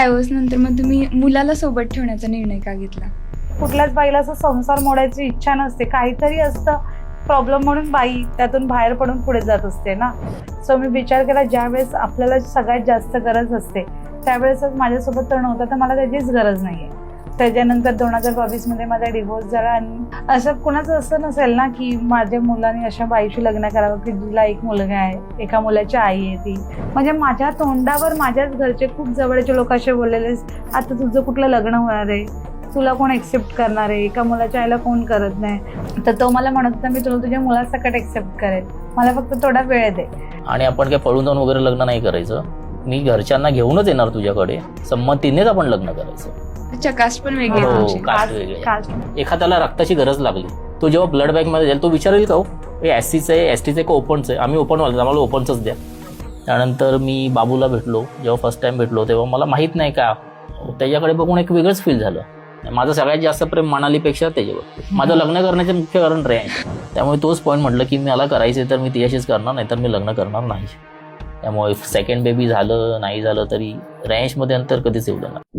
Divorce नंतर मग तुम्ही मुलाला सोबत ठेवण्याचा निर्णय का घेतला? कुठल्याच बाईला असं संसार मोडायची इच्छा नसते, काहीतरी असतं प्रॉब्लेम म्हणून बाई त्यातून बाहेर पडून पुढे जात असते ना. सो मी विचार केला ज्यावेळेस आपल्याला सगळ्यात जास्त गरज असते त्यावेळेसच माझ्यासोबत तर नव्हतं, तर मला त्याचीच गरज नाहीये. त्याच्यानंतर 2022 मध्ये माझा डिव्होर्स झाला. आणि असं कुणाचं असं नसेल ना की माझ्या मुलाने अशा बाईशी लग्न करावं की जिला एक मुलगा आहे, एका मुलाची आई आहे ती. म्हणजे माझ्या तोंडावर माझ्याच घरचे खूप जवळचे लोक असे बोललेले, आता तुझं कुठलं लग्न होणार आहे, तुला कोण एक्सेप्ट करणार आहे, एका मुलाच्या आईला कोण करत नाही. तर तो मला म्हणत होता मी तुला तुझ्या मुलासकट एक्सेप्ट करेल, मला फक्त थोडा वेळ दे. आणि आपण काय पळून जाऊन वगैरे लग्न नाही करायचं. मी घरच्यांना घेऊनच येणार तुझ्याकडे, संमतीनेच आपण लग्न करायचं. अच्छा, कास्ट पण वेगळी आहे हो, तुमची. कास्ट वेगळी आहे. कास्ट एखाद्याला रक्ताची गरज लागली, तो जेव्हा ब्लड बँकमध्ये जाईल तो विचारेल का, हे एससीचं आहे, एसटीचं आहे का ओपनचं आहे? आम्ही ओपनवाले, आम्हाला ओपनचंच द्या. त्यानंतर मी बाबूला भेटलो, जेव्हा फर्स्ट टाइम भेटलो तेव्हा मला माहीत नाही का त्याच्याकडे बघून एक वेगळंच फील झालं. माझं सगळ्यात जास्त प्रेम मनालीपेक्षा त्याच्यावर. माझं लग्न करण्याचे मुख्य कारण रेंज. त्यामुळे तोच पॉईंट म्हटलं की मला करायचे तर मी तिच्याशीच करणार, नाही तर मी लग्न करणार नाही. त्यामुळे सेकंड बेबी झालं नाही झालं तरी रेंजमध्ये अंतर कधीच एवढं नाही.